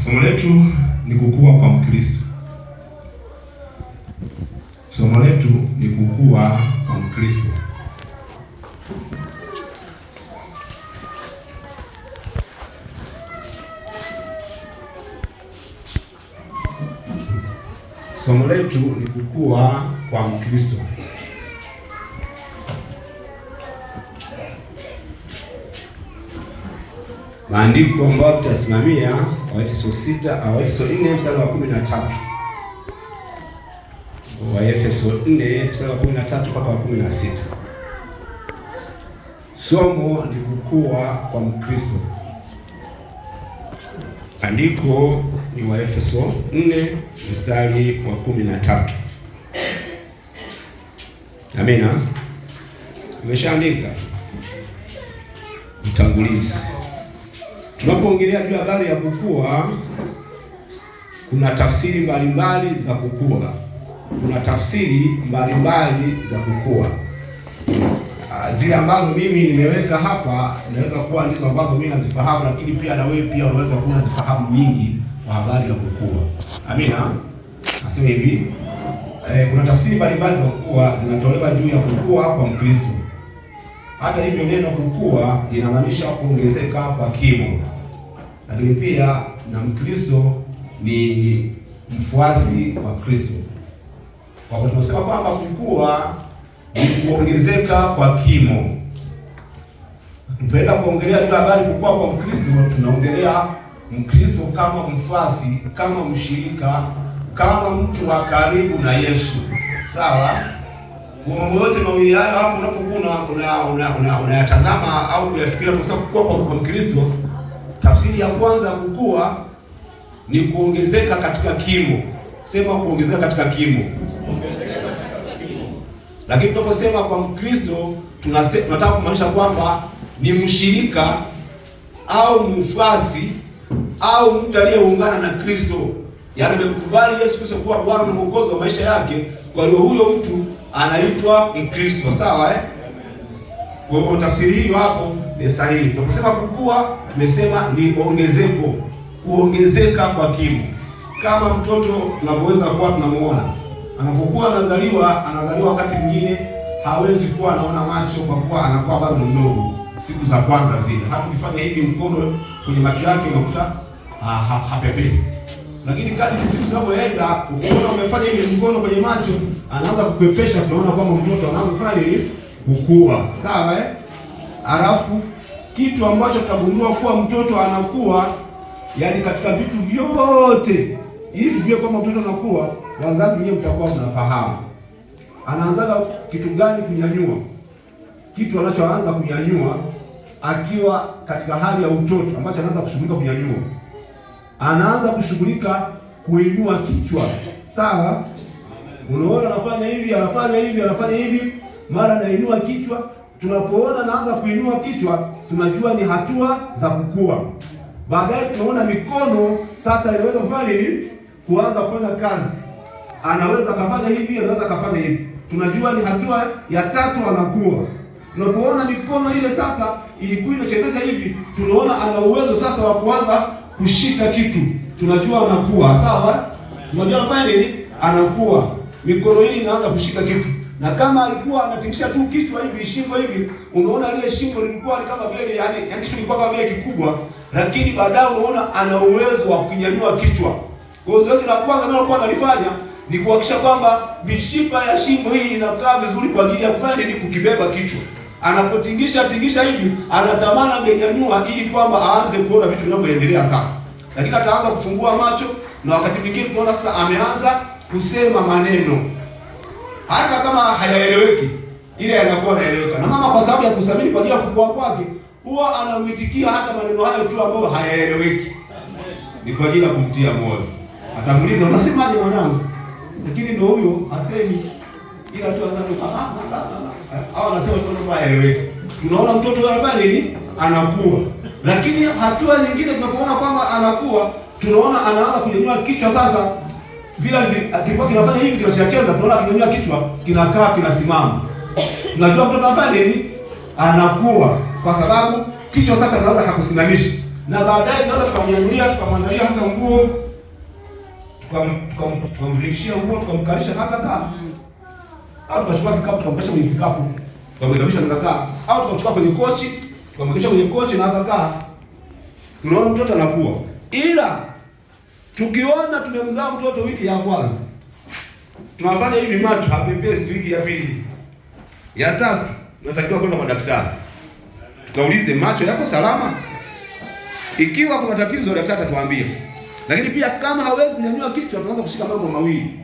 Somo letu ni kukua kwa Mkristo. Somo letu ni kukua kwa Mkristo. Somo letu ni kukua kwa Mkristo. Maandiko ambayo tutasimamia Waefeso 4 mstari wa 13. Waefeso 4 mstari wa 13 mpaka wa 16. Somo ni kukua kwa Mkristo. Andiko ni Waefeso 4 mstari wa 13. Amina. Umeshaandika utangulizi. Tunapoongelea juu ya habari ya kukua, kuna tafsiri mbalimbali za kukua. Kuna tafsiri mbalimbali za kukua. Zile ambazo mimi nimeweka hapa inaweza kuwa ndizo ambazo mimi nazifahamu, lakini pia na wewe pia unaweza kuwa unazifahamu nyingi kwa habari ya kukua. Amina. Nasema hivi, kuna tafsiri mbalimbali za kukua zinatolewa juu ya kukua kwa Mkristo. Hata hivyo neno kukua linamaanisha kuongezeka kwa kimo. Lakini pia na Mkristo ni mfuasi wa Kristo. Kwa hiyo tunasema kwamba kukua ni kuongezeka kwa kimo. Tunapenda kuongelea juu habari kukua kwa Mkristo, tunaongelea Mkristo kama mfuasi, kama mshirika, kama mtu wa karibu na Yesu. Sawa? Kwa mambo yote mawili hayo hapo unapokuwa unayatazama au kuyafikiria kwa kukua kwa Mkristo, tafsiri ya kwanza ya kukua ni kuongezeka katika kimo. Sema kuongezeka katika kimo. Lakini tunaposema kwa Mkristo tunataka kumaanisha kwamba ni mshirika au mfuasi au mtu aliyeungana na Kristo. Yaani amekubali Yesu Kristo kuwa Bwana na Mwokozi wa maisha yake, kwa hiyo huyo mtu anaitwa Mkristo. Sawa Kwa hiyo tafsiri hiyo hapo ni sahihi. Tunaposema kukua, tumesema ni ongezeko, kuongezeka kwa kimo. Kama mtoto tunapoweza kuwa tunamuona anapokuwa anazaliwa wakati mwingine hawezi kuwa anaona macho kwa kuwa anakuwa bado mdogo, siku za kwanza zile. Hata ukifanya hivi mkono kwenye macho yake unakuta hapepesi. Lakini kadri siku zinavyoenda, ukiona umefanya hivi mkono kwenye macho, anaanza kupepesha, tunaona kwamba mtoto anaanza nini? Kukua. Sawa Alafu kitu ambacho tutagundua kuwa mtoto anakuwa, yani katika vitu vyote, ili tujue kwamba mtoto anakuwa, wazazi wenyewe mtakuwa mnafahamu. Anaanzaga kitu gani kunyanyua? Kitu anachoanza kunyanyua akiwa katika hali ya utoto, ambacho anaanza kushughulika kunyanyua. Anaanza kushughulika kuinua kichwa. Sawa? Unaona anafanya hivi, mara anainua kichwa. Tunapoona anaanza kuinua kichwa, tunajua ni hatua za kukua. Baadaye tunaona mikono sasa inaweza kufanya nini? Kuanza kufanya kazi. Anaweza kufanya hivi, anaweza kufanya hivi. Tunajua ni hatua ya tatu, anakuwa. Tunapoona mikono ile sasa ilikuwa inachezesha hivi, tunaona ana uwezo sasa wa kuanza kushika kitu. Tunajua anakuwa. Sawa? Tunajua anafanya nini? Anakuwa. Mikono hii inaanza kushika kitu. Na kama alikuwa anatingisha tu kichwa hivi, shingo hivi, unaona ile shingo lilikuwa ni kama vile yani kichwa kilikuwa kama vile kikubwa, lakini baadaye unaona ana uwezo wa kunyanyua kichwa. Kwa hiyo zoezi la kwanza analokuwa analifanya ni kuhakikisha kwamba mishipa ya shingo hii inakaa vizuri kwa ajili ya kufanya nini? Kukibeba kichwa. Anapotingisha hivi, anatamani angenyanyua ili kwamba aanze kuona vitu vinavyoendelea sasa. Lakini ataanza kufungua macho, na wakati mwingine tunaona sasa ameanza kusema maneno. Hata kama hayaeleweki, ile yanakuwa yanaeleweka. Na mama kwa sababu ya kusamini kwa ajili ya kukua kwake, huwa anamuitikia hata maneno hayo tu ambayo hayaeleweki. Ni kwa ajili ya kumtia moyo. Atamuuliza, "Unasemaje mwanangu?" Lakini ndio huyo hasemi, ila tu anasema au anasema tu ndio hayaeleweki. Tunaona mtoto anafanya nini? Anakuwa. Lakini hatua nyingine tunapoona kwamba anakuwa, tunaona anaanza kunyanyua kichwa sasa. Vile akilikuwa kinafanya hivi kinacheza, tunaona akinyanyua kichwa kinakaa kinasimama. Tunajua mtoto anafanya nini? Anakuwa, kwa sababu kichwa sasa anaanza kukusimamisha. na baadaye tunaweza tukamwandalia hata nguo, tukamvishia nguo, tukamkalisha kaka, au tukachukua kikapu tukamkalisha kwenye kikapu, tukamwekalisha na kaka, au tukamchukua kwenye kochi, tukamwekalisha kwenye kochi na kaka. Unaona mtoto anakuwa. Ila tukiona tumemzaa mtoto wiki ya kwanza, tunafanya hivi macho hapepesi, wiki ya pili, ya tatu tunatakiwa kwenda kwa daktari. Tukaulize macho yako salama? Ikiwa kuna tatizo daktari atatuambia. Lakini pia kama hawezi kunyanyua kichwa, tunaanza kushika mambo mawili.